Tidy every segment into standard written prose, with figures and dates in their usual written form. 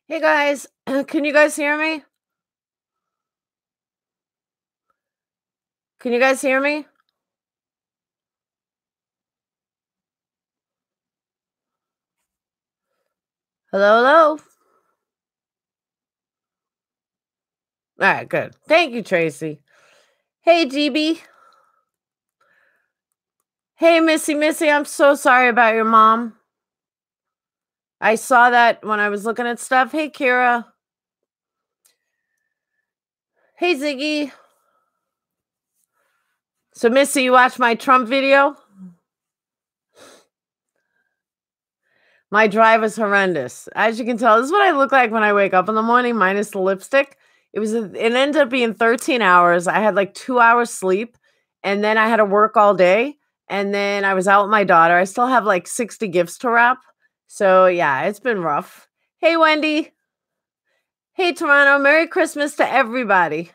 Hey guys, can you guys hear me? Can you guys hear me? Hello, hello. All right, good. Thank you, Tracy. Hey, GB. Hey, Missy. I'm so sorry about your mom. I saw that when I was looking at stuff. Hey, Kira. Hey, Ziggy. So, Missy, you watched my Trump video? My drive was horrendous. As you can tell, this is what I look like when I wake up in the morning, minus the lipstick. It ended up being 13 hours. I had like 2 hours sleep, and then I had to work all day. And then I was out with my daughter. I still have like 60 gifts to wrap. So yeah, it's been rough. Hey, Wendy. Hey, Toronto. Merry Christmas to everybody.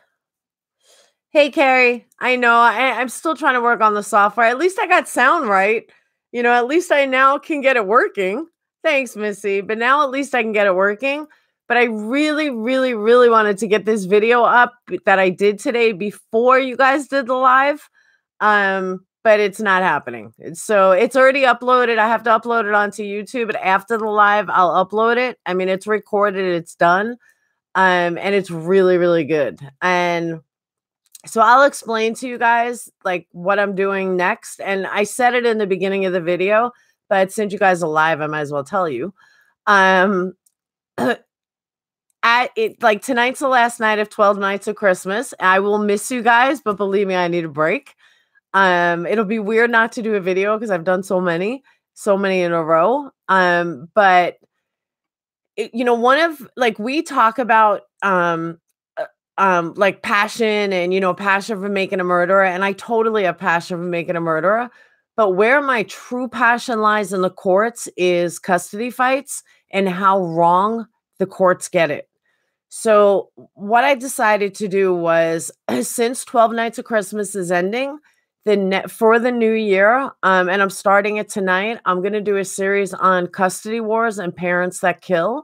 Hey, Carrie. I know I'm still trying to work on the software. At least I got sound right. At least I now can get it working. Thanks, Missy. But now at least I can get it working. But I really, really, really wanted to get this video up that I did today before you guys did the live. But it's not happening. So it's already uploaded. I have to upload it onto YouTube, but after the live, I'll upload it. I mean, it's recorded, it's done. And it's really, really good. And so I'll explain to you guys like what I'm doing next. And I said it in the beginning of the video, but since you guys are live, I might as well tell you. Um at it like tonight's the last night of 12 nights of Christmas. I will miss you guys, but believe me, I need a break. It'll be weird not to do a video because I've done so many in a row. But one of like we talk about like passion and passion for making a murderer, and I totally have passion for making a murderer, but where my true passion lies in the courts is custody fights and how wrong the courts get it. So what I decided to do was since 12 nights of Christmas is ending for the new year, and I'm starting it tonight, I'm going to do a series on custody wars and parents that kill,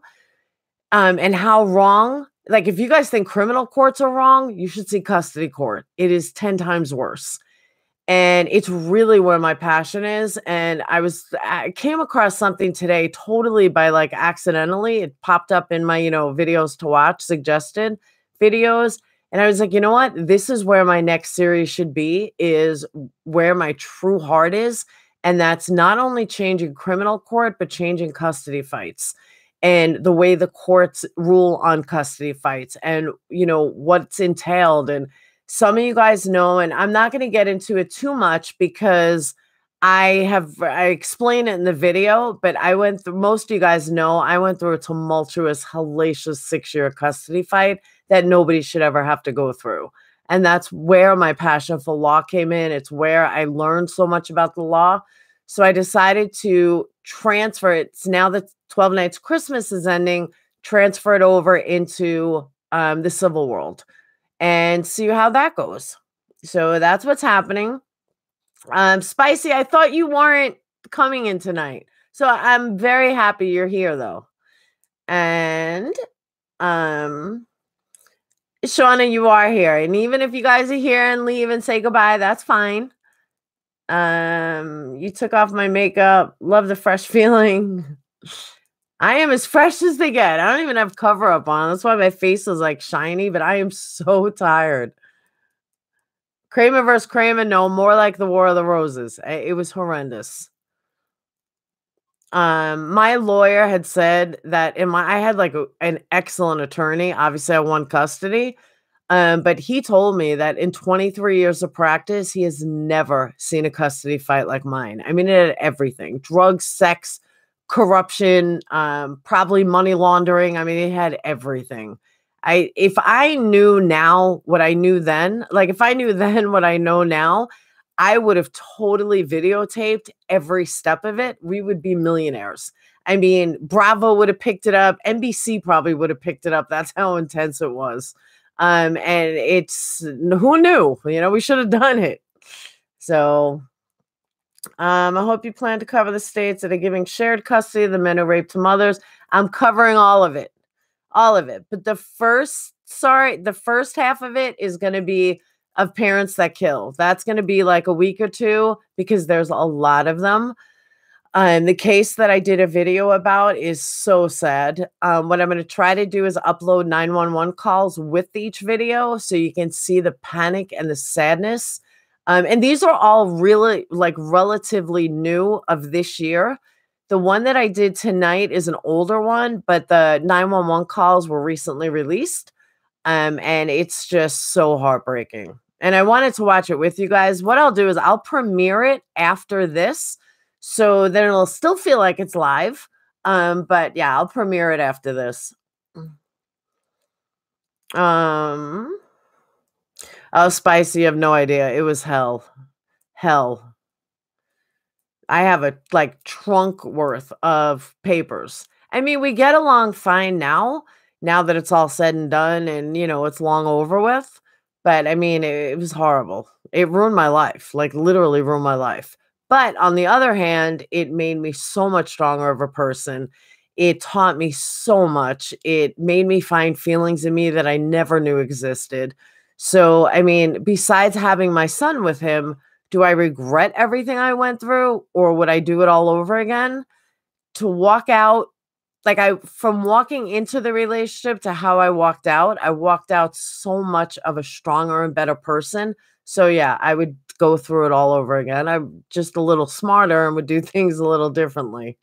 and how wrong, like, if you guys think criminal courts are wrong, you should see custody court. It is 10 times worse. And it's really where my passion is. And I came across something today totally by like accidentally. It popped up in my, videos to watch, suggested videos. And I was like, you know what? This is where my next series should be, is where my true heart is. And that's not only changing criminal court, but changing custody fights and the way the courts rule on custody fights and, what's entailed. And some of you guys know, and I'm not going to get into it too much because I explain it in the video, but most of you guys know, I went through a tumultuous, hellacious 6-year custody fight that nobody should ever have to go through. And that's where my passion for law came in. It's where I learned so much about the law. So I decided to transfer it. Now that 12 Nights Christmas is ending, transfer it over into the civil world and see how that goes. So that's what's happening. Spicy, I thought you weren't coming in tonight. So I'm very happy you're here though. And Shauna, you are here. And even if you guys are here and leave and say goodbye, that's fine. You took off my makeup. Love the fresh feeling. I am as fresh as they get. I don't even have cover up on. That's why my face is like shiny, but I am so tired. Kramer versus Kramer, no, more like the War of the Roses. It was horrendous. My lawyer had said that I had like an excellent attorney. Obviously, I won custody. But he told me that in 23 years of practice, he has never seen a custody fight like mine. I mean, it had everything: drugs, sex, corruption, probably money laundering. I mean, it had everything. If I knew now what I knew then, like if I knew then what I know now, I would have totally videotaped every step of it. We would be millionaires. I mean, Bravo would have picked it up. NBC probably would have picked it up. That's how intense it was. And it's who knew? We should have done it. So I hope you plan to cover the states that are giving shared custody of the men who raped mothers. I'm covering all of it. all of it. But the first half of it is going to be of parents that kill. That's going to be like a week or two because there's a lot of them. The case that I did a video about is so sad. What I'm going to try to do is upload 911 calls with each video so you can see the panic and the sadness. And these are all really like relatively new of this year. The one that I did tonight is an older one, but the 911 calls were recently released. And it's just so heartbreaking. And I wanted to watch it with you guys. What I'll do is I'll premiere it after this. So then it'll still feel like it's live. But yeah, I'll premiere it after this. Oh, Spicy, you have no idea. It was hell. Hell. I have a like trunk worth of papers. I mean, we get along fine now that it's all said and done and it's long over with. But I mean, it was horrible. It ruined my life, like literally ruined my life. But on the other hand, it made me so much stronger of a person. It taught me so much. It made me find feelings in me that I never knew existed. So, I mean, besides having my son with him, do I regret everything I went through or would I do it all over again? To walk out, from walking into the relationship to how I walked out so much of a stronger and better person. So yeah, I would go through it all over again. I'm just a little smarter and would do things a little differently.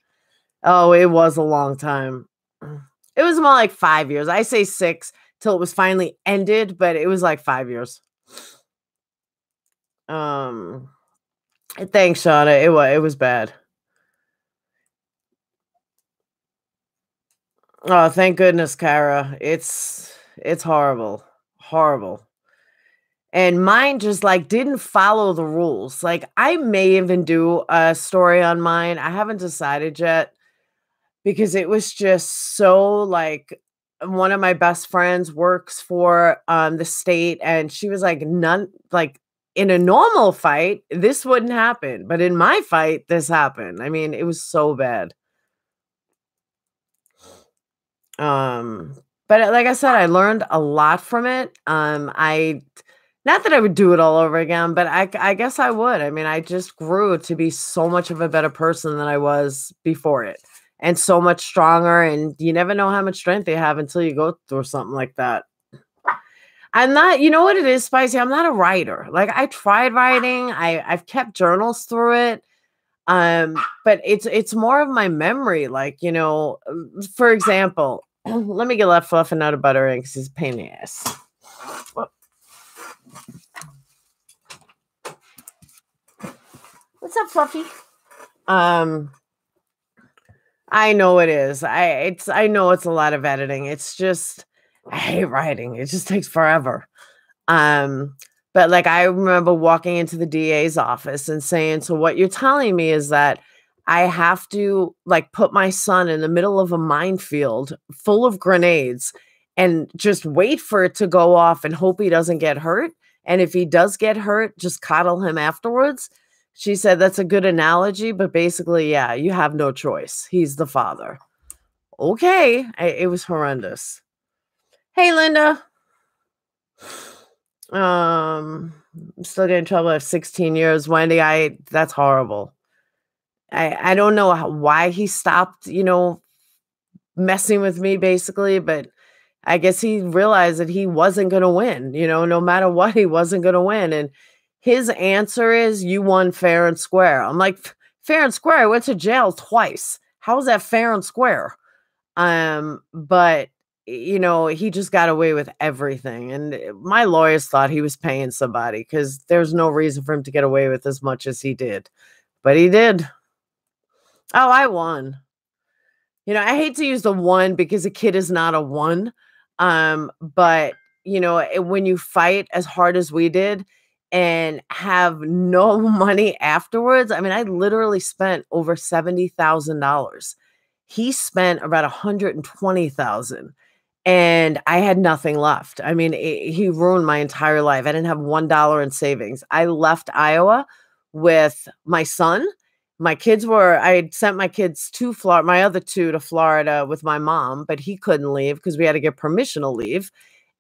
Oh, it was a long time. It was more like 5 years. I say 6 till it was finally ended, but it was like 5 years. Thanks, Shauna. It was bad. Oh, thank goodness, Kara. It's horrible. Horrible. And mine just like didn't follow the rules. Like I may even do a story on mine. I haven't decided yet because it was just so like one of my best friends works for the state and she was like none like in a normal fight this wouldn't happen, but in my fight this happened. I mean, it was so bad. But like I said, I learned a lot from it. I not that I would do it all over again, but I guess I would. I mean, I just grew to be so much of a better person than I was before it, and so much stronger. And you never know how much strength you have until you go through something like that. I'm not, you know what it is, Spicy? I'm not a writer. Like I tried writing, I've kept journals through it. But it's more of my memory. Like, for example, let me get Left Fluff and Nut of Butter in because it's a pain in the ass. What's up, Fluffy? I know it is. I know it's a lot of editing. It's just I hate writing. It just takes forever. But like I remember walking into the DA's office and saying, so what you're telling me is that I have to like put my son in the middle of a minefield full of grenades and just wait for it to go off and hope he doesn't get hurt. And if he does get hurt, just coddle him afterwards. She said that's a good analogy, but basically, yeah, you have no choice. He's the father. Okay. It was horrendous. Hey, Linda. I'm still getting in trouble. I have 16 years. Wendy, that's horrible. I don't know why he stopped, messing with me basically, but I guess he realized that he wasn't going to win, no matter what, he wasn't going to win. And his answer is, you won fair and square. I'm like, fair and square? I went to jail twice. How is that fair and square? But he just got away with everything. And my lawyers thought he was paying somebody because there's no reason for him to get away with as much as he did. But he did. Oh, I won. I hate to use the one because a kid is not a one. But when you fight as hard as we did and have no money afterwards, I mean, I literally spent over $70,000. He spent about $120,000 and I had nothing left. I mean, he ruined my entire life. I didn't have $1 in savings. I left Iowa with my son I had sent my kids to Florida, my other two to Florida with my mom, but he couldn't leave because we had to get permission to leave.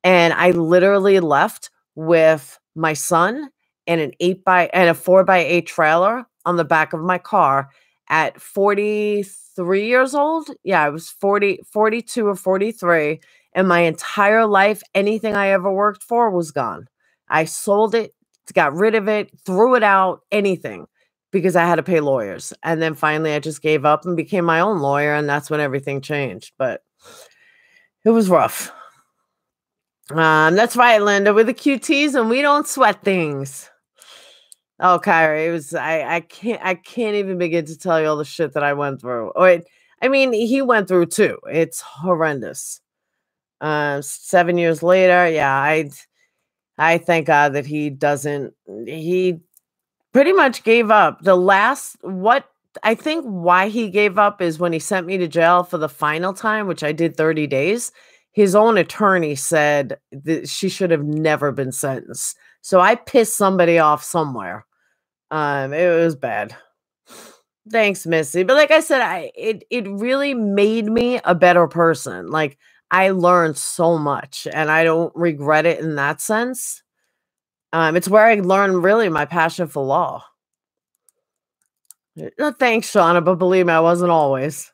And I literally left with my son and a 4x8 trailer on the back of my car at 43 years old. Yeah, I was 42 or 43. And my entire life, anything I ever worked for was gone. I sold it, got rid of it, threw it out, anything because I had to pay lawyers. And then finally I just gave up and became my own lawyer. And that's when everything changed. But it was rough. That's right, Linda. We're the QTs and we don't sweat things. Oh, Kyrie, it was I can't even begin to tell you all the shit that I went through. I mean, he went through too. It's horrendous. 7 years later, yeah, I thank God that he pretty much gave up. I think why he gave up is when he sent me to jail for the final time, which I did 30 days. His own attorney said that she should have never been sentenced. So I pissed somebody off somewhere. It was bad. Thanks, Missy. But like I said, it really made me a better person. Like I learned so much and I don't regret it in that sense. It's where I learned really my passion for law. Thanks, Shauna, but believe me, I wasn't always.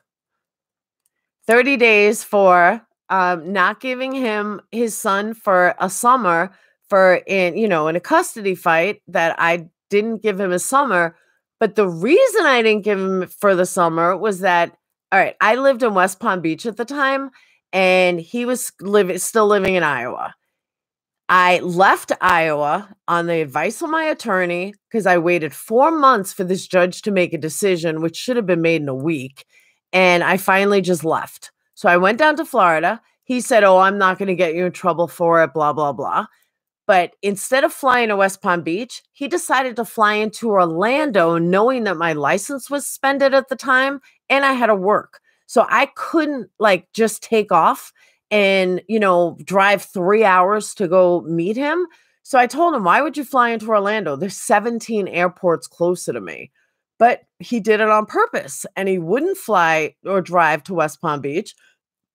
30 days for not giving him his son for a summer in a custody fight that I didn't give him a summer. But the reason I didn't give him for the summer was that, all right, I lived in West Palm Beach at the time and he was still living in Iowa. I left Iowa on the advice of my attorney because I waited 4 months for this judge to make a decision, which should have been made in a week. And I finally just left. So I went down to Florida. He said, "Oh, I'm not going to get you in trouble for it, blah, blah, blah." But instead of flying to West Palm Beach, he decided to fly into Orlando, knowing that my license was suspended at the time and I had to work. So I couldn't just take off and, drive 3 hours to go meet him. So I told him, "Why would you fly into Orlando? There's 17 airports closer to me." But he did it on purpose and he wouldn't fly or drive to West Palm Beach.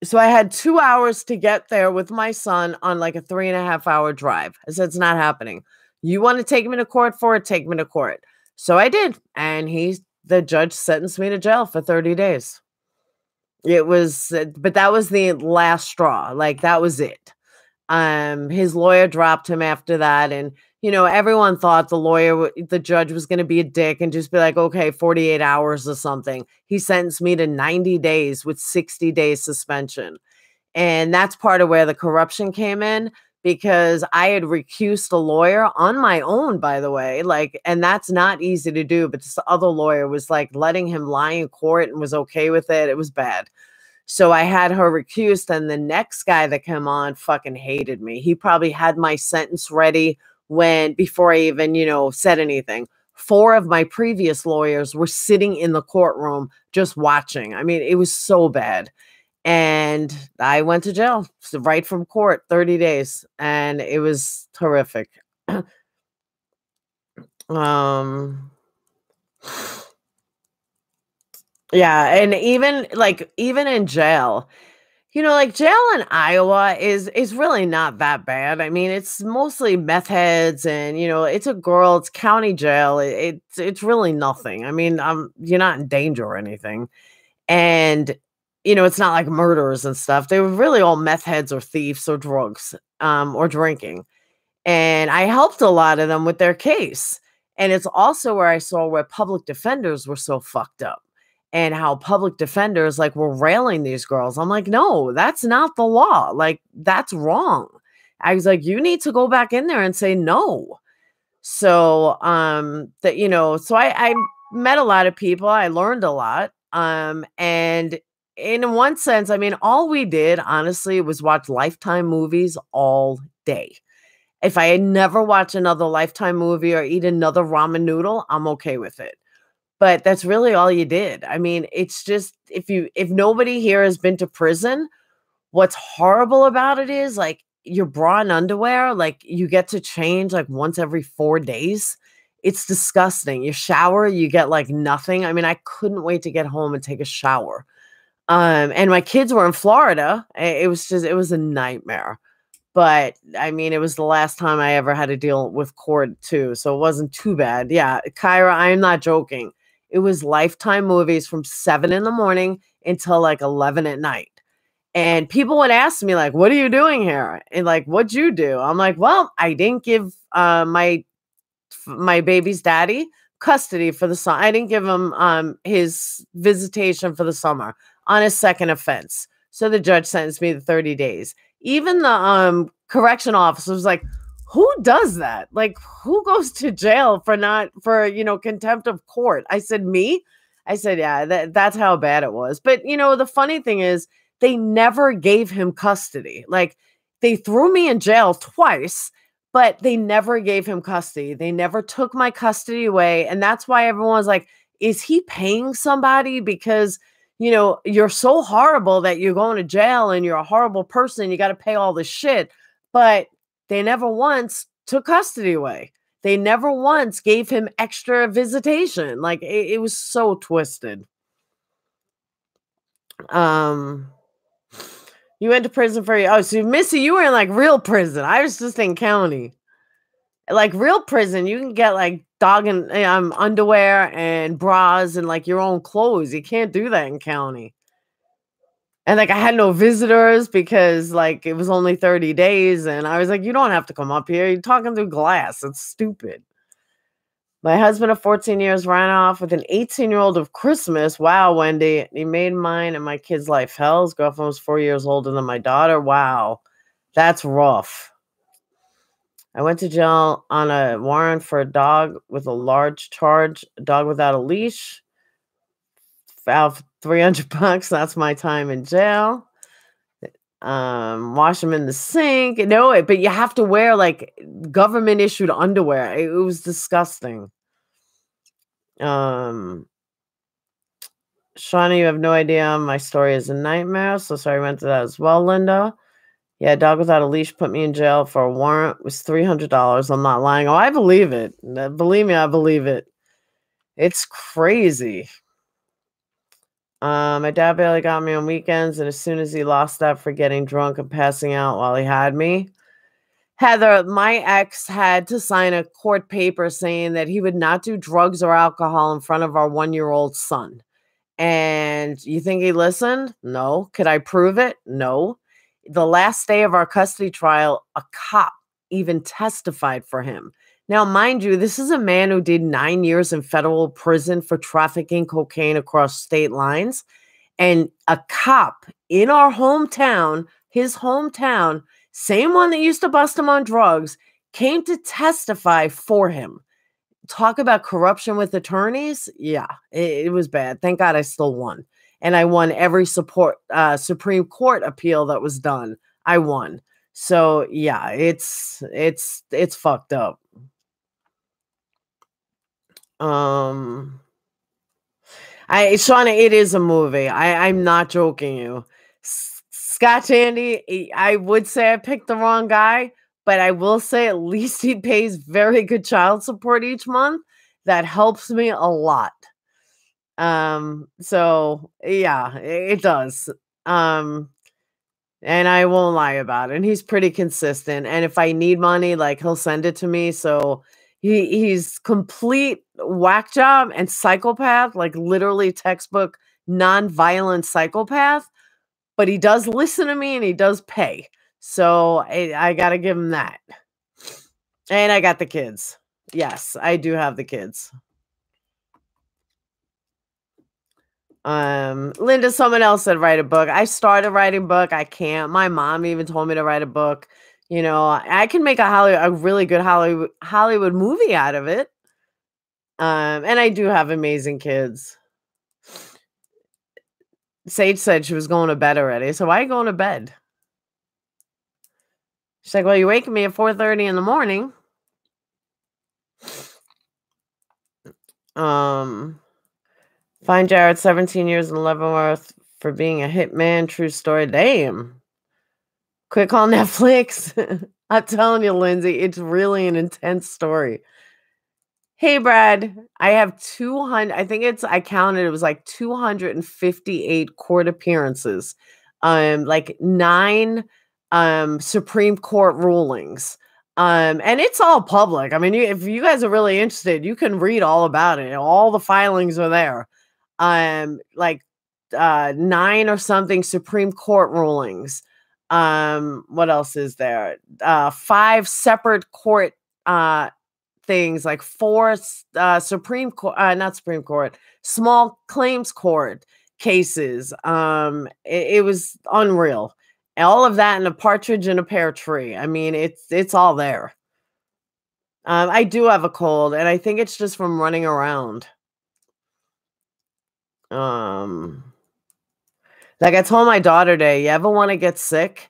So I had 2 hours to get there with my son on a 3.5 hour drive. I said, "It's not happening. You want to take me to court for it? Take me to court." So I did. And the judge sentenced me to jail for 30 days. But that was the last straw. That was it. His lawyer dropped him after that. And, everyone thought the judge was going to be a dick and just be like, "Okay, 48 hours or something." He sentenced me to 90 days with 60 days suspension. And that's part of where the corruption came in because I had recused a lawyer on my own, by the way, and that's not easy to do. But this other lawyer was letting him lie in court and was okay with it. It was bad. So I had her recused, and the next guy that came on fucking hated me. He probably had my sentence ready before I even, said anything. 4 of my previous lawyers were sitting in the courtroom just watching. I mean, it was so bad. And I went to jail right from court, 30 days. And it was horrific. Yeah, and even in jail, jail in Iowa is really not that bad. I mean, it's mostly meth heads and, it's it's county jail. It's really nothing. I mean, you're not in danger or anything. And, it's not like murderers and stuff. They were really all meth heads or thieves or drugs, or drinking. And I helped a lot of them with their case. And it's also where I saw where public defenders were so fucked up. And how public defenders were railing these girls. I'm like, "No, that's not the law. That's wrong." I was like, "You need to go back in there and say no." So, so I met a lot of people. I learned a lot. And in one sense, I mean, all we did, honestly, was watch Lifetime movies all day. If I had never watched another Lifetime movie or eat another ramen noodle, I'm okay with it. But that's really all you did. I mean, it's just if nobody here has been to prison, what's horrible about it is your bra and underwear, you get to change once every 4 days. It's disgusting. You shower, you get like nothing. I mean, I couldn't wait to get home and take a shower. And my kids were in Florida. It was a nightmare. But I mean, it was the last time I ever had to deal with court too, so it wasn't too bad. Yeah, Kyra, I am not joking. It was Lifetime movies from 7 in the morning until like 11 at night. And people would ask me like, "What are you doing here?" And like, "What'd you do?" I'm like, "Well, I didn't give my baby's daddy custody for the summer. I didn't give him his visitation for the summer on his second offense. So the judge sentenced me to 30 days. Even the correction officer was like, who does that? Like, who goes to jail for not for contempt of court? I said, me. I said, yeah, that's how bad it was. But the funny thing is, they never gave him custody. Like, they threw me in jail twice, but they never gave him custody. They never took my custody away. And that's why everyone's like, is he paying somebody? Because, you're so horrible that you're going to jail and you're a horrible person. You got to pay all this shit. But they never once took custody away. They never once gave him extra visitation. Like, it was so twisted. You went to prison for so Missy, you were in like real prison. I was just in county. Like real prison, you can get like dog and underwear and bras and like your own clothes. You can't do that in county. And like I had no visitors because like it was only 30 days. And I was like, you don't have to come up here. You're talking through glass. It's stupid. My husband of 14 years ran off with an 18-year-old of Christmas. Wow, Wendy. He made mine and my kid's life hell. His girlfriend was 4 years older than my daughter. Wow. That's rough. I went to jail on a warrant for a dog with a large charge, a dog without a leash. About $300. That's my time in jail. Wash them in the sink. No, but you have to wear like government issued underwear. It was disgusting. Shauna, you have no idea. My story is a nightmare. So sorry I went to that as well, Linda. Yeah, dog without a leash put me in jail for a warrant. It was $300. I'm not lying. Oh, I believe it. Believe me, I believe it. It's crazy. My dad barely got me on weekends, and as soon as he lost that for getting drunk and passing out while he had me, Heather, my ex had to sign a court paper saying that he would not do drugs or alcohol in front of our 1-year-old son. And you think he listened? No. Could I prove it? No. The last day of our custody trial, a cop even testified for him. Now, mind you, this is a man who did 9 years in federal prison for trafficking cocaine across state lines. And a cop in our hometown, his hometown, same one that used to bust him on drugs, came to testify for him. Talk about corruption with attorneys. Yeah, it was bad. Thank God I still won. And I won every Supreme Court appeal that was done. I won. So yeah, it's fucked up. Shauna, it is a movie. I'm not joking you. Scott Andy, I would say I picked the wrong guy, but I will say at least he pays very good child support each month. That helps me a lot. So yeah, it does. And I won't lie about it. And he's pretty consistent. And if I need money, like he'll send it to me. So he's complete whack job and psychopath, like literally textbook non-violent psychopath. But he does listen to me and he does pay. So I gotta give him that. And I got the kids. Yes, I do have the kids. Linda, someone else said write a book. I started writing a book. I can't. My mom even told me to write a book. I can make a really good Hollywood movie out of it. And I do have amazing kids. Sage said she was going to bed already. So why are you going to bed? She's like, well, you're waking me at 4:30 in the morning. Find Jared 17 years in Leavenworth for being a hitman. True story. Damn. Quick on Netflix. I'm telling you, Lindsay, it's really an intense story. Hey, Brad, I have 200, I think I counted, it was like 258 court appearances, like 9 Supreme Court rulings. And it's all public. I mean, if you guys are really interested, you can read all about it. All the filings are there. Like 9 or something Supreme Court rulings. What else is there? 5 separate court things, like 4 Supreme Court, not Supreme Court, small claims court cases. It was unreal. All of that in a partridge in a pear tree. I mean, it's all there. I do have a cold, and I think it's just from running around. Like I told my daughter today, you ever want to get sick,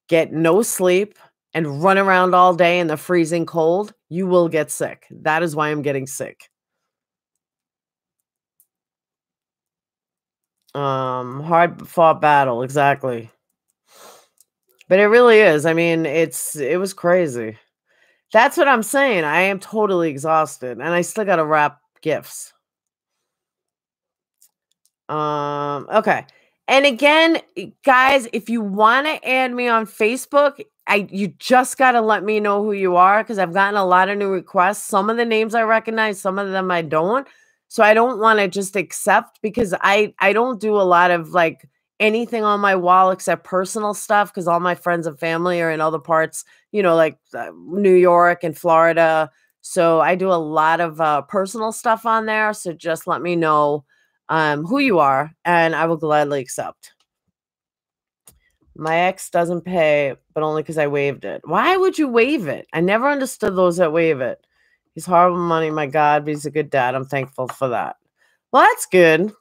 get no sleep, and run around all day in the freezing cold, you will get sick. That is why I'm getting sick. Hard fought battle, exactly. But it really is. I mean, it was crazy. That's what I'm saying. I am totally exhausted, and I still gotta wrap gifts. Okay. And again, guys, if you want to add me on Facebook, you just got to let me know who you are, because I've gotten a lot of new requests. Some of the names I recognize, some of them I don't. So I don't want to just accept, because I don't do a lot of like anything on my wall except personal stuff, because all my friends and family are in other parts, like New York and Florida. So I do a lot of personal stuff on there. So just let me know who you are, and I will gladly accept. My ex doesn't pay, but only because I waived it. Why would you waive it? I never understood those that waive it. He's horrible money, my God, but he's a good dad. I'm thankful for that. Well, that's good.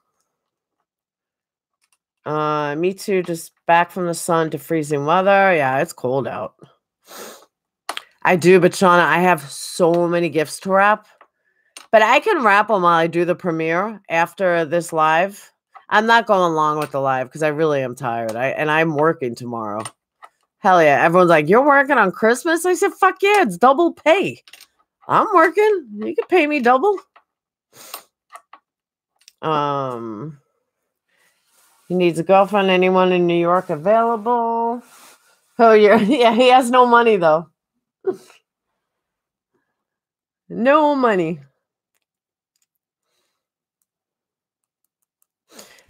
Me too. Just back from the sun to freezing weather. Yeah, it's cold out. I do, but Shauna, I have so many gifts to wrap. But I can wrap them while I do the premiere after this live. I'm not going along with the live because I really am tired. I'm working tomorrow. Hell yeah. Everyone's like, you're working on Christmas? I said, fuck yeah, it's double pay. I'm working. You can pay me double. He needs a girlfriend. Anyone in New York available? Oh, yeah. Yeah, he has no money, though. No money.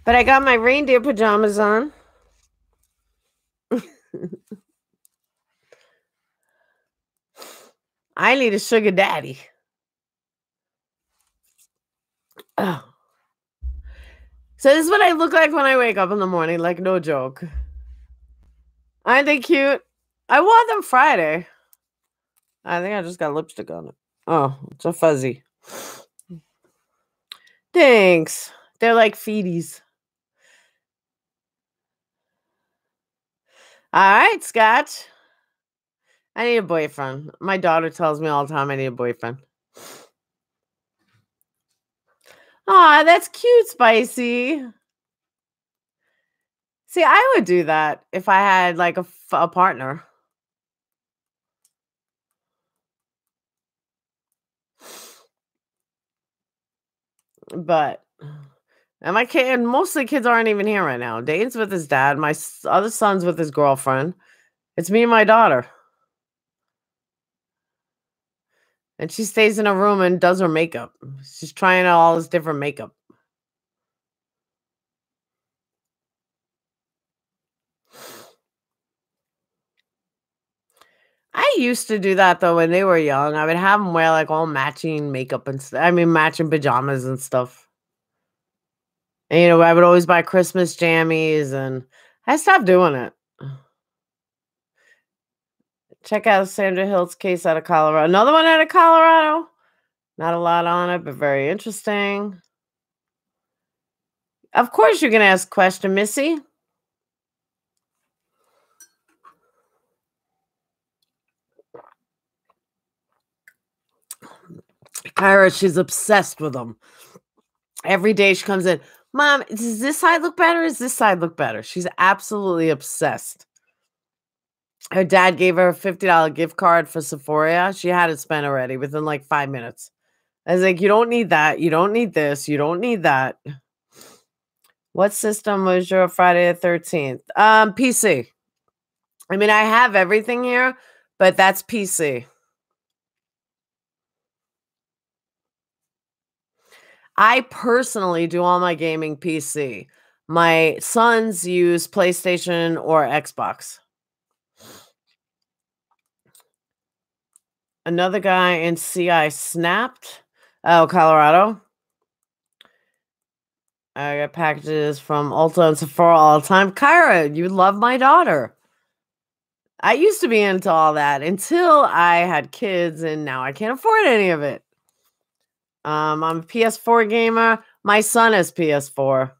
But I got my reindeer pajamas on. I need a sugar daddy. Oh. So this is what I look like when I wake up in the morning, like no joke. Aren't they cute? I wore them Friday. I think I just got lipstick on it. Oh, it's a fuzzy. Thanks. They're like feeties. All right, Scott. I need a boyfriend. My daughter tells me all the time I need a boyfriend. Aw, that's cute, Spicy. See, I would do that if I had like a partner. But and my kid, and most of the kids aren't even here right now. Dane's with his dad. My other son's with his girlfriend. It's me and my daughter. And she stays in a room and does her makeup. She's trying out all this different makeup. I used to do that though when they were young. I would have them wear like all matching makeup and stuff. I mean, matching pajamas and stuff. And I would always buy Christmas jammies, and I stopped doing it. Check out Sandra Hill's case out of Colorado. Another one out of Colorado. Not a lot on it, but very interesting. Of course, you can ask a question, Missy. Kyra, she's obsessed with them. Every day she comes in, Mom, does this side look better? Does this side look better? She's absolutely obsessed. Her dad gave her a $50 gift card for Sephora. She had it spent already within like 5 minutes. I was like, you don't need that. You don't need this. You don't need that. What system was your Friday the 13th? PC. I mean, I have everything here, but that's PC. I personally do all my gaming PC. My sons use PlayStation or Xbox. Another guy in CI snapped. Oh, Colorado. I got packages from Ulta and Sephora all the time. Kyra, you love my daughter. I used to be into all that until I had kids, and now I can't afford any of it. I'm a PS4 gamer. My son has PS4.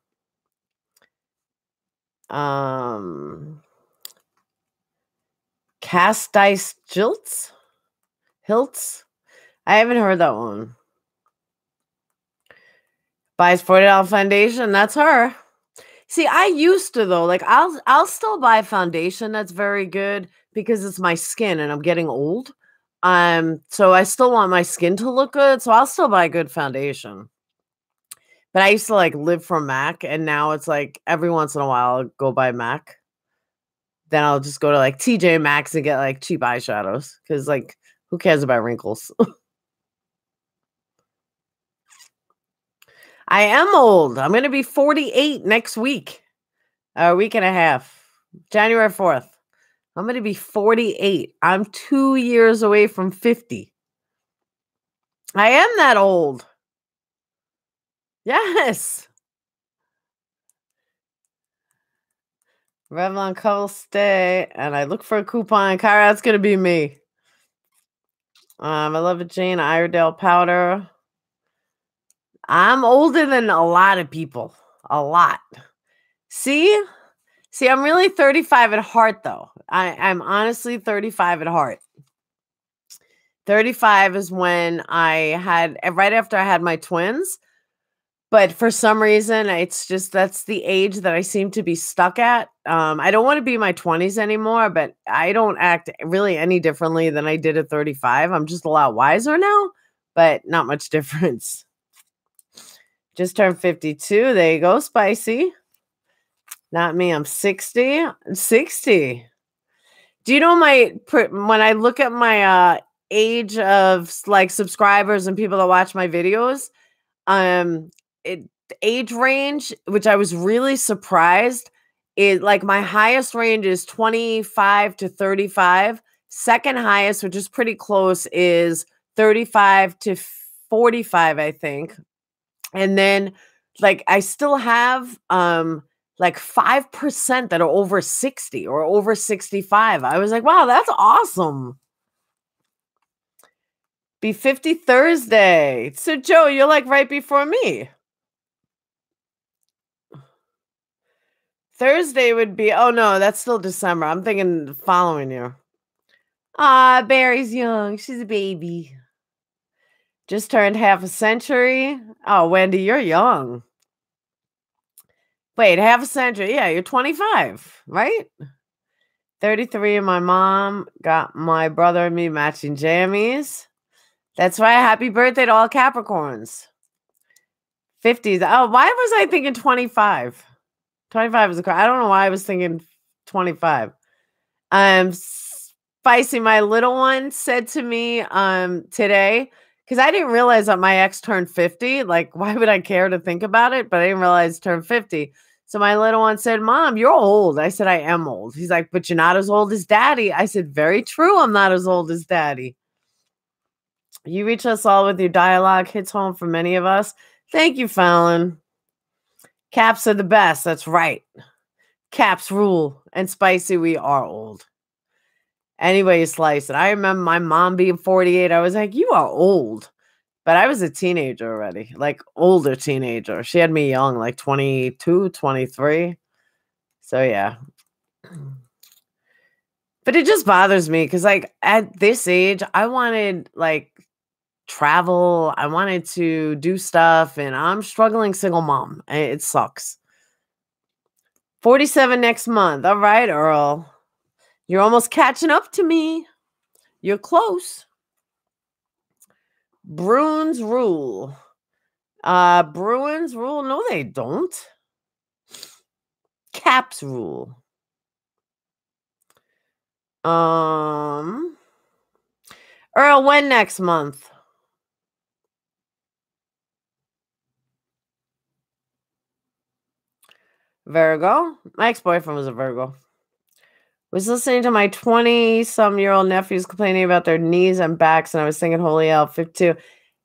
Cast Dice Hilts? I haven't heard that one. Buys $40 foundation. That's her. See, I used to though. Like I'll still buy foundation that's very good because it's my skin and I'm getting old. So I still want my skin to look good, so I'll still buy good foundation. But I used to like live for MAC, and now it's like every once in a while I'll go buy MAC. Then I'll just go to like TJ Maxx and get like cheap eyeshadows because like who cares about wrinkles? I am old. I'm going to be 48 next week. A week and a half. January 4th. I'm going to be 48. I'm 2 years away from 50. I am that old. Yes. Revlon Cuddle Stay. And I look for a coupon. Kyra, that's going to be me. I love it, Jane. Iredale powder. I'm older than a lot of people. A lot. See, I'm really 35 at heart, though. I'm honestly 35 at heart. 35 is when I had, right after I had my twins. But for some reason, it's just, that's the age that I seem to be stuck at. I don't want to be in my 20s anymore, but I don't act really any differently than I did at 35. I'm just a lot wiser now, but not much difference. Just turned 52. There you go, Spicy. Not me. I'm 60. 60. Do you know when I look at my age of like subscribers and people that watch my videos, age range, which I was really surprised, is like my highest range is 25 to 35. Second highest, which is pretty close, is 35 to 45, I think. And then like I still have like 5% that are over 60 or over 65. I was like, wow, that's awesome. Be 50 Thursday. So Joe, you're like right before me. Thursday would be, oh no, that's still December. I'm thinking the following year. Ah, Barry's young. She's a baby. Just turned half a century. Oh, Wendy, you're young. Wait, half a century. Yeah, you're 25, right? 33 and my mom got my brother and me matching jammies. That's right. Happy birthday to all Capricorns. 50s. Oh, why was I thinking 25? 25 is I don't know why I was thinking 25. Spicy, my little one said to me today, because I didn't realize that my ex turned 50. Like, why would I care to think about it? But I didn't realize turned 50. So my little one said, Mom, you're old. I said, I am old. He's like, but you're not as old as Daddy. I said, very true. I'm not as old as Daddy. You reach us all with your dialogue. Hits home for many of us. Thank you, Fallon. Caps are the best. That's right. Caps rule. And Spicy, we are old. Anyway, you slice it. I remember my mom being 48. I was like, you are old. But I was a teenager already, like older teenager. She had me young, like 22, 23. So, yeah. But it just bothers me because, like, at this age, I wanted, like, travel. I wanted to do stuff, and I'm struggling single mom. It sucks. 47 next month. All right, Earl. You're almost catching up to me. You're close. Bruins rule. Bruins rule? No, they don't. Caps rule. Earl, when next month? Virgo? My ex-boyfriend was a Virgo. Was listening to my 20-some-year-old nephews complaining about their knees and backs, and I was singing Holy Hell 52.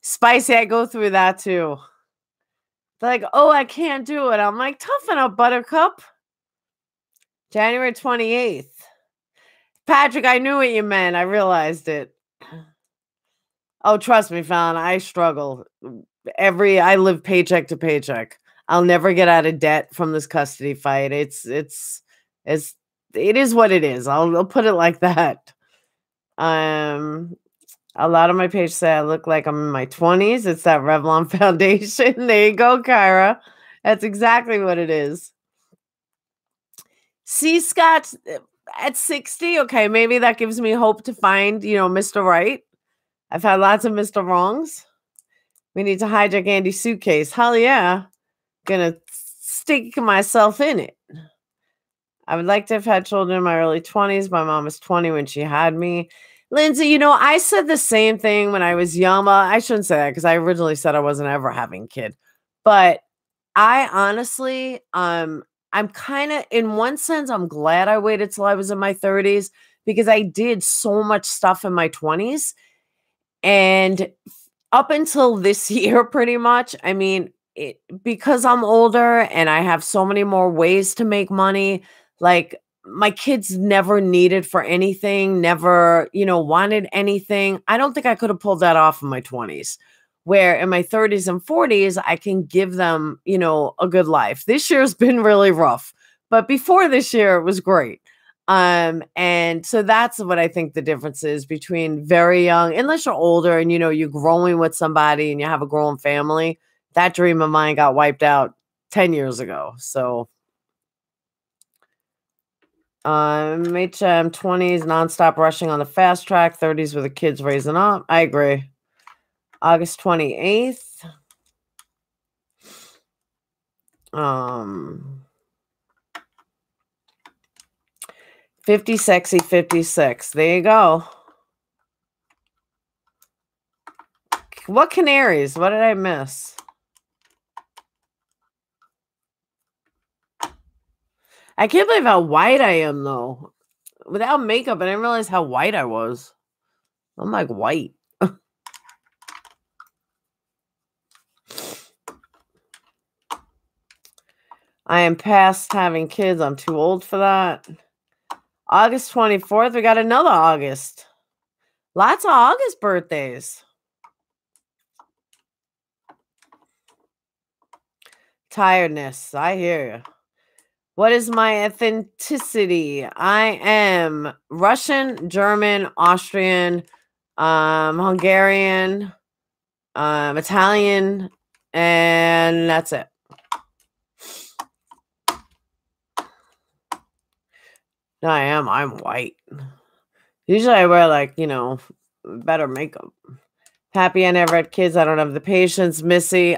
Spicy, I go through that too. They're like, oh, I can't do it. I'm like, toughen up, Buttercup. January 28th. Patrick, I knew what you meant. I realized it. Oh, trust me, Fallon, I struggle. I live paycheck to paycheck. I'll never get out of debt from this custody fight. It is what it is. I'll put it like that. A lot of my pages say I look like I'm in my 20s. It's that Revlon foundation. There you go, Kyra. That's exactly what it is. See, Scott, at 60, okay, maybe that gives me hope to find, Mr. Right. I've had lots of Mr. Wrongs. We need to hijack Andy's suitcase. Hell yeah. Gonna stick myself in it. I would like to have had children in my early 20s. My mom was 20 when she had me. Lindsay, I said the same thing when I was young. Well, I shouldn't say that because I originally said I wasn't ever having a kid. But I honestly, I'm kind of, in one sense, I'm glad I waited till I was in my 30s because I did so much stuff in my 20s. And up until this year, pretty much, I mean, because I'm older and I have so many more ways to make money, like my kids never needed for anything, never, wanted anything. I don't think I could have pulled that off in my 20s, where in my 30s and 40s, I can give them, a good life. This year's been really rough, but before this year, it was great. And so that's what I think the difference is between very young, unless you're older and, you're growing with somebody and you have a growing family. That dream of mine got wiped out 10 years ago. So, HM 20s, nonstop rushing on the fast track, 30s with the kids raising up. I agree. August 28th. 50 sexy 56. There you go. What canaries? What did I miss? I can't believe how white I am, though. Without makeup, I didn't realize how white I was. I'm like white. I am past having kids. I'm too old for that. August 24th. We got another August. Lots of August birthdays. Tiredness. I hear you. What is my ethnicity? I am Russian, German, Austrian, Hungarian, Italian, and that's it. No, I am. I'm white. Usually I wear better makeup. Happy I never had kids. I don't have the patience. Missy.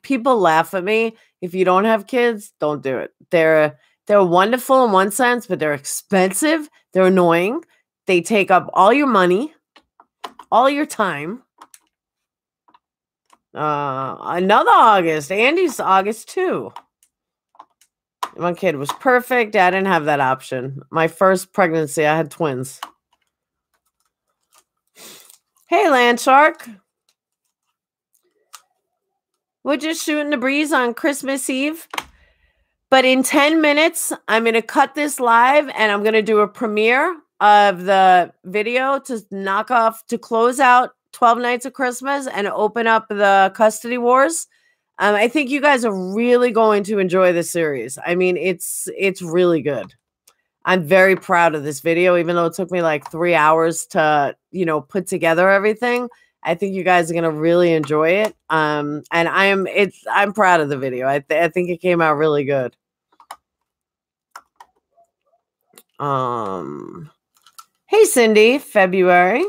People laugh at me. If you don't have kids, don't do it. They're wonderful in one sense, but they're expensive. They're annoying. They take up all your money, all your time. Another August. Andy's August too. My kid was perfect. I didn't have that option. My first pregnancy, I had twins. Hey, Land Shark. We're just shooting the breeze on Christmas Eve. But in 10 minutes, I'm going to cut this live and I'm going to do a premiere of the video to close out 12 Nights of Christmas and open up the custody wars. I think you guys are really going to enjoy this series. I mean, it's really good. I'm very proud of this video, even though it took me like 3 hours to, put together everything. I think you guys are going to really enjoy it. And I'm proud of the video. I think it came out really good. Hey, Cindy, February.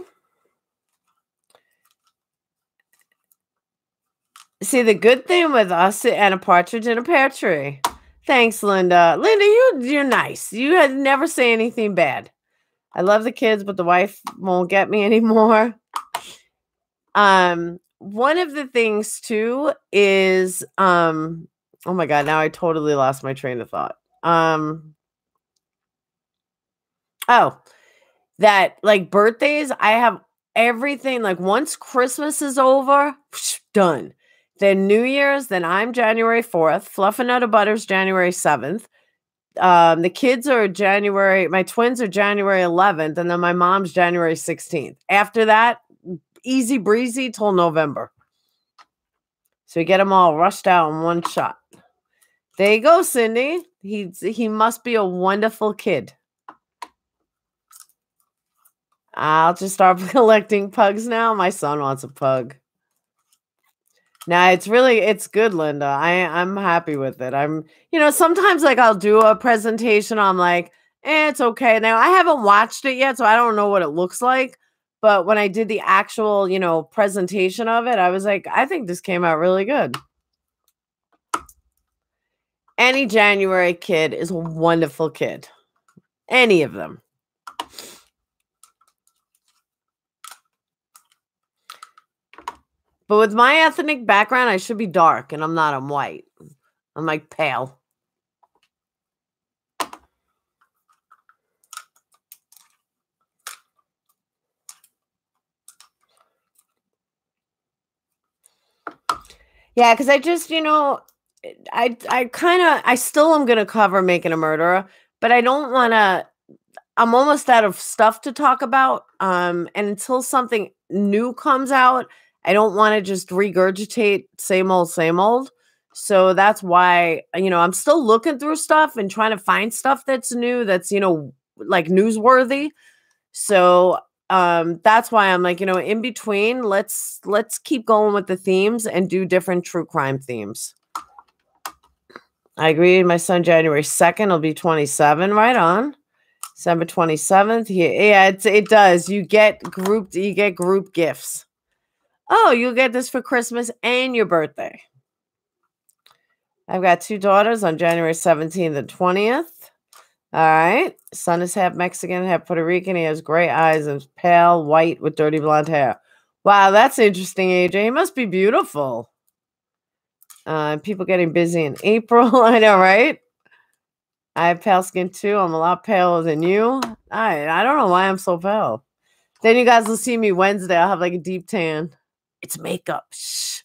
See, the good thing with us and a partridge in a pear tree. Thanks, Linda. Linda, you're nice. You had never say anything bad. I love the kids, but the wife won't get me anymore. One of the things too is oh my god, now I totally lost my train of thought. Oh, that like birthdays, I have everything like once Christmas is over, done. Then New Year's, then I'm January 4th, Fluff and Nutter Butter's January 7th. The kids are my twins are January 11th, and then my mom's January 16th. After that, easy breezy till November. So we get them all rushed out in one shot. There you go, Cindy. He must be a wonderful kid. I'll just start collecting pugs now. My son wants a pug. Now it's good, Linda. I'm happy with it. Sometimes like I'll do a presentation. I'm like, it's okay. Now I haven't watched it yet, so I don't know what it looks like. But when I did the actual, presentation of it, I was like, I think this came out really good. Any January kid is a wonderful kid. Any of them. But with my ethnic background, I should be dark, and I'm not. I'm white. I'm like pale. Yeah, because I just, I still am going to cover Making a Murderer, but I don't want to, I'm almost out of stuff to talk about. And until something new comes out, I don't want to just regurgitate same old, same old. So that's why, I'm still looking through stuff and trying to find stuff that's new, that's, like newsworthy. So that's why I'm like, in between, let's keep going with the themes and do different true crime themes. I agree. My son, January 2nd, will be 27. Right on. December 27th. Yeah, it does. You get group gifts. Oh, you'll get this for Christmas and your birthday. I've got 2 daughters on January 17th and 20th. All right. Son is half Mexican, half Puerto Rican. He has gray eyes and is pale white with dirty blonde hair. Wow, that's interesting, AJ. He must be beautiful. People getting busy in April. I know, right? I have pale skin too. I'm a lot paler than you. I don't know why I'm so pale. Then you guys will see me Wednesday. I'll have like a deep tan. It's makeup. Shh.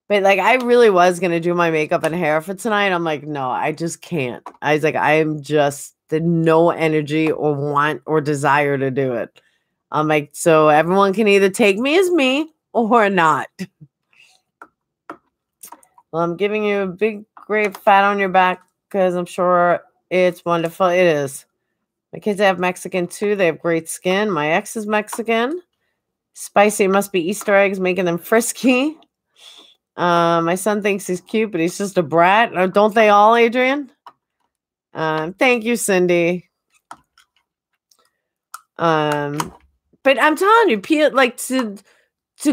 But like I really was gonna do my makeup and hair for tonight. I'm like, no, I just can't. I was like, I am just no energy or want or desire to do it. I'm like, so everyone can either take me as me or not. Well, I'm giving you a big, great fat on your back because I'm sure it's wonderful. It is. My kids have Mexican too. They have great skin. My ex is Mexican. Spicy must be Easter eggs making them frisky. My son thinks he's cute, but he's just a brat. Don't they all, Adrian? Thank you, Cindy. But I'm telling you, like to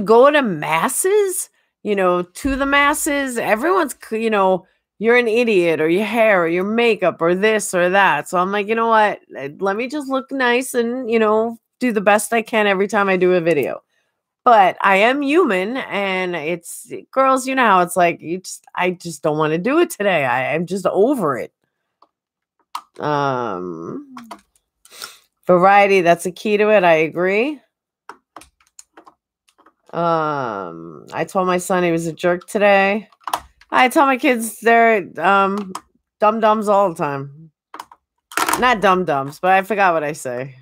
go to masses, to the masses, everyone's, you're an idiot or your hair or your makeup or this or that. So I'm like, you know what? Let me just look nice and, do the best I can every time I do a video. But I am human, and it's girls, you know how it's like, I just don't want to do it today. I'm just over it. Variety, that's a key to it. I agree. I told my son he was a jerk today. I tell my kids they're dum-dums all the time. Not dum-dums, but I forgot what I say.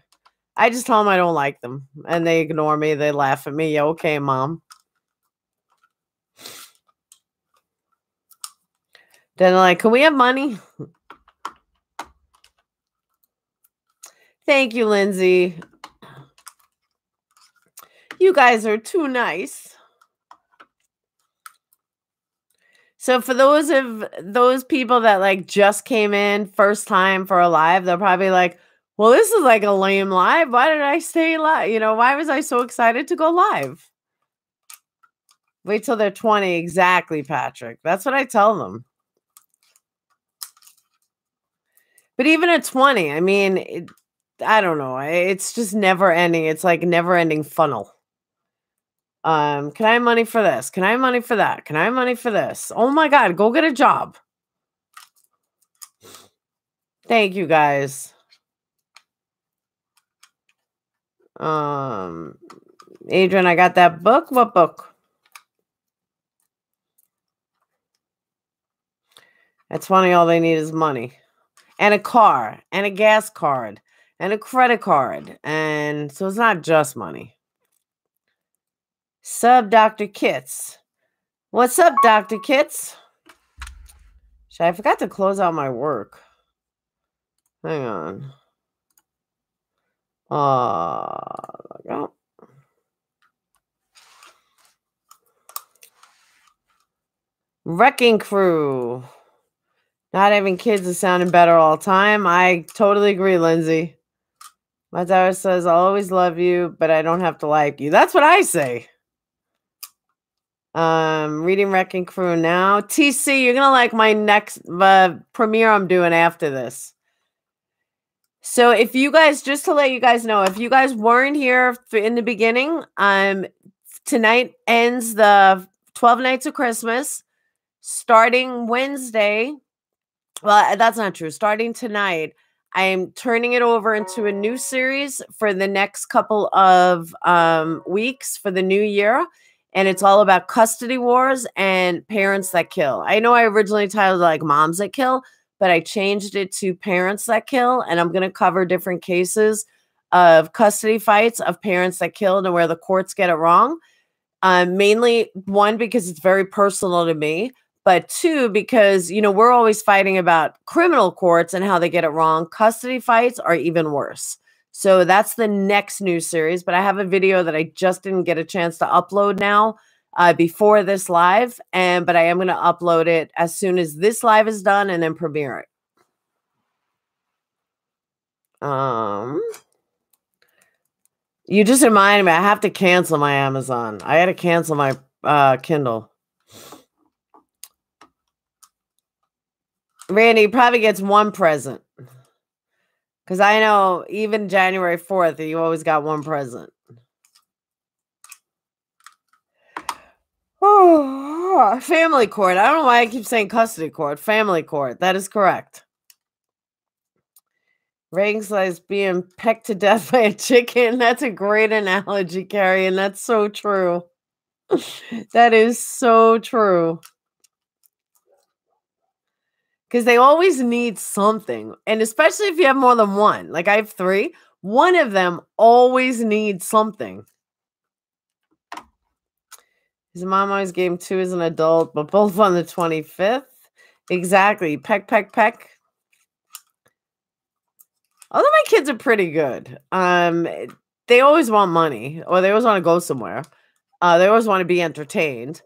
I just tell them I don't like them, and they ignore me. They laugh at me. Yeah, okay, Mom. Then they're like, can we have money? Thank you, Lindsay. You guys are too nice. So for those people that like just came in first time for a live, they're probably like, well, this is like a lame live. Why did I stay live? Why was I so excited to go live? Wait till they're 20. Exactly, Patrick. That's what I tell them. But even at 20, I mean, I don't know. It's just never ending. It's like never ending funnel. Can I have money for this? Can I have money for that? Can I have money for this? Oh my God, go get a job. Thank you guys. Adrian, I got that book. What book? That's funny. All they need is money and a car and a gas card and a credit card. And so it's not just money. Sub Dr. Kits. What's up, Dr. Kits? I forgot to close out my work. Hang on. Go. Wrecking Crew. Not having kids is sounding better all the time. I totally agree, Lindsay. My daughter says, I'll always love you, but I don't have to like you. That's what I say. Reading Wrecking Crew now. TC, you're going to like my next premiere I'm doing after this. So if you guys, just to let you guys know, if you guys weren't here in the beginning, tonight ends the 12 Nights of Christmas. Starting Wednesday, well, that's not true. Starting tonight, I'm turning it over into a new series for the next couple of weeks for the new year. And it's all about custody wars and parents that kill. I know I originally titled it like Moms That Kill, but I changed it to Parents That Kill. And I'm going to cover different cases of custody fights of parents that killed and where the courts get it wrong. Mainly, one, because it's very personal to me. But two, because, you know, we're always fighting about criminal courts and how they get it wrong. Custody fights are even worse. So that's the next new series. But I have a video that I just didn't get a chance to upload now before this live. But I am going to upload it as soon as this live is done and then premiere it. You just reminded me, I have to cancel my Amazon. I had to cancel my Kindle. Randy probably gets one present. Because I know even January 4th, you always got one present. Oh, family court. I don't know why I keep saying custody court. Family court. That is correct. Reagan's like being pecked to death by a chicken. That's a great analogy, Carrie, and that's so true. That is so true. Because they always need something. And especially if you have more than one. Like I have 3. One of them always needs something. His mom always gave him 2 as an adult, but both on the 25th. Exactly. Peck, peck, peck. Although my kids are pretty good. They always want money. Or they always want to go somewhere. They always want to be entertained.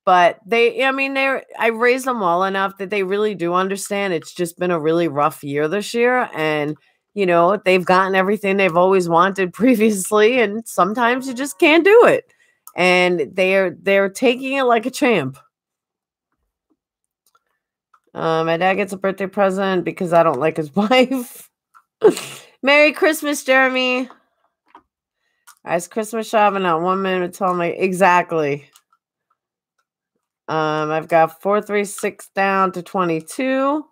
But I raised them well enough that they really do understand it's just been a really rough year this year. And, you know, they've gotten everything they've always wanted previously. And sometimes you just can't do it. And they're taking it like a champ. My dad gets a birthday present because I don't like his wife. Merry Christmas, Jeremy. I was Christmas shopping at 1 minute. Tell me exactly. I've got 436 down to 22.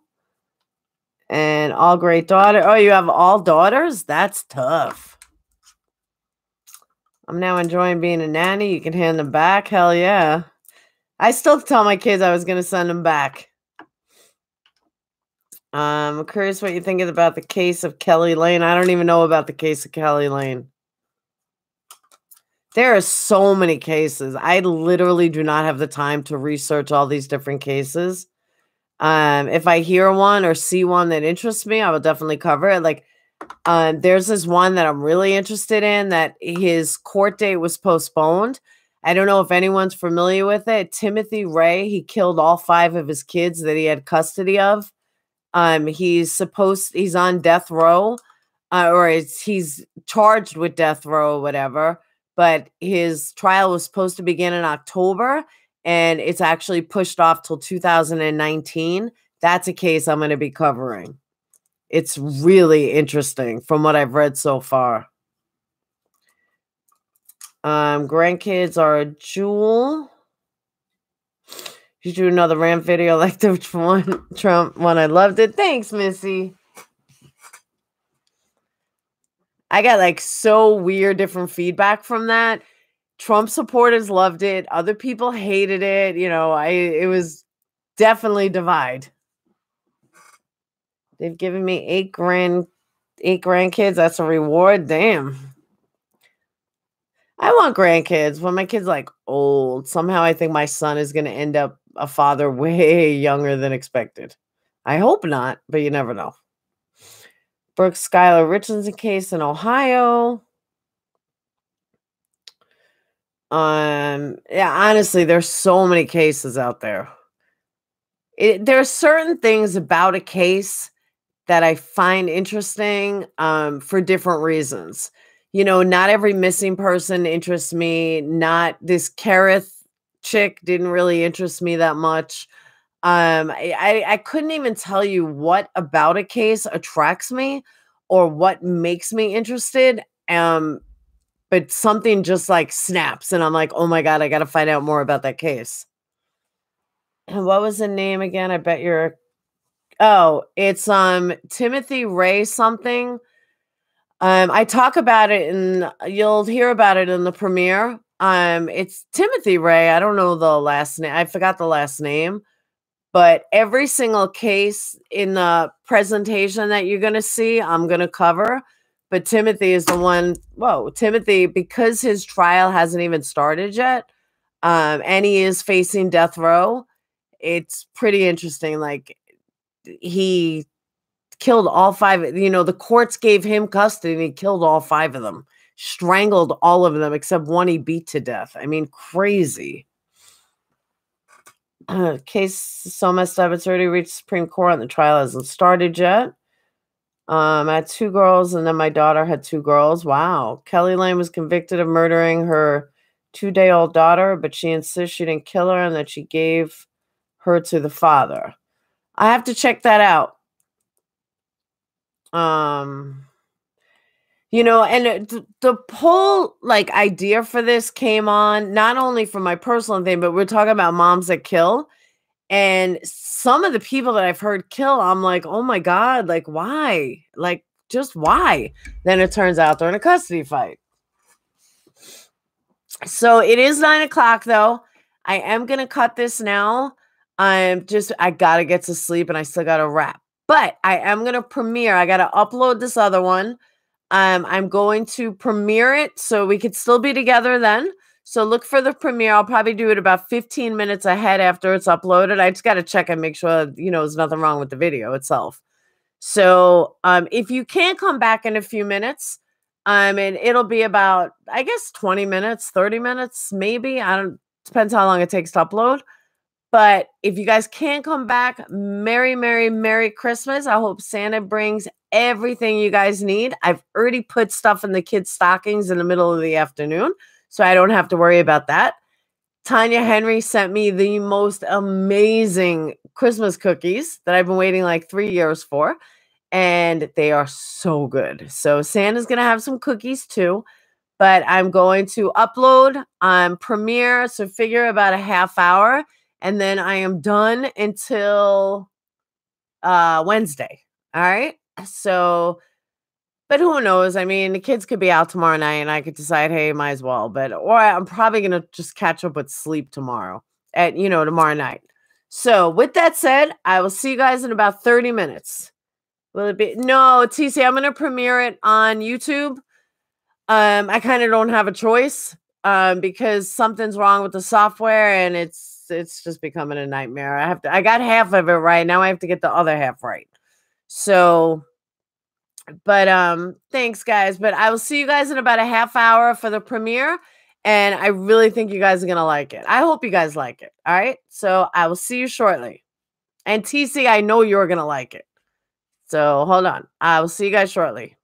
And all great daughter. Oh, you have all daughters? That's tough. I'm now enjoying being a nanny. You can hand them back. Hell yeah. I still tell my kids I was going to send them back. I'm curious what you're thinking about the case of Kelly Lane. I don't even know about the case of Kelly Lane. There are so many cases. I literally do not have the time to research all these different cases. If I hear one or see one that interests me, I will definitely cover it. Like, there's this one that I'm really interested in that his court date was postponed. I don't know if anyone's familiar with it. Timothy Ray, he killed all 5 of his kids that he had custody of. He's on death row, or he's charged with death row or whatever. But his trial was supposed to begin in October, and it's actually pushed off till 2019. That's a case I'm going to be covering. It's really interesting from what I've read so far. Grandkids are a jewel. You do another rant video like the Trump one. I loved it. Thanks, Missy. I got like so weird different feedback from that. Trump supporters loved it. Other people hated it. You know, it was definitely divide. They've given me 8 grandkids. That's a reward. Damn. I want grandkids. When my kid's like old, somehow I think my son is going to end up a father way younger than expected. I hope not, but you never know. Brooke Schuyler Richardson case in Ohio. Yeah, honestly, there's so many cases out there. There are certain things about a case that I find interesting for different reasons. You know, not every missing person interests me. Not this Kareth chick didn't really interest me that much. I couldn't even tell you what about a case attracts me or what makes me interested. But something just like snaps and I'm like, oh my God, I got to find out more about that case. And what was the name again? I bet you're, oh, it's Timothy Ray something. I talk about it and you'll hear about it in the premiere. It's Timothy Ray. I don't know the last name. I forgot the last name. But every single case in the presentation that you're going to see, I'm going to cover. But Timothy is the one. Whoa, Timothy, because his trial hasn't even started yet, and he is facing death row. It's pretty interesting. Like, he killed all 5. You know, the courts gave him custody and he killed all 5 of them, strangled all of them except one he beat to death. I mean, crazy. Case so messed up. It's already reached Supreme Court and the trial hasn't started yet. I had 2 girls and then my daughter had 2 girls. Wow. Kelly Lane was convicted of murdering her 2-day-old daughter, but she insists she didn't kill her and that she gave her to the father. I have to check that out. You know, and the whole like idea for this came on not only from my personal thing, but we're talking about moms that kill. And some of the people that I've heard kill, I'm like, oh my God, like why? Like, just why? Then it turns out they're in a custody fight. So it is 9 o'clock though. I am gonna cut this now. I gotta get to sleep and I still gotta wrap. But I am gonna premiere. I gotta upload this other one. I'm going to premiere it so we could still be together then. So look for the premiere. I'll probably do it about 15 minutes ahead after it's uploaded. I just got to check and make sure, you know, there's nothing wrong with the video itself. So if you can come back in a few minutes, and it'll be about, I guess, 20 minutes, 30 minutes, maybe. Depends how long it takes to upload. But if you guys can't come back, Merry, Merry, Merry Christmas. I hope Santa brings everything you guys need. I've already put stuff in the kids' stockings in the middle of the afternoon, so I don't have to worry about that. Tanya Henry sent me the most amazing Christmas cookies that I've been waiting like 3 years for, and they are so good. So Santa's going to have some cookies too, but I'm going to upload on Premiere, so figure about a half hour. And then I am done until Wednesday. All right. So, but who knows? I mean, the kids could be out tomorrow night and I could decide, hey, might as well. Or I'm probably going to just catch up with sleep tomorrow tomorrow night. So with that said, I will see you guys in about 30 minutes. Will it be? No, TC, I'm going to premiere it on YouTube. I kind of don't have a choice because something's wrong with the software and it's just becoming a nightmare. I got half of it right. Now I have to get the other half right. So, but thanks guys. But I will see you guys in about a half hour for the premiere. And I really think you guys are going to like it. I hope you guys like it. All right. So I will see you shortly. And TC, I know you're going to like it. So hold on. I will see you guys shortly.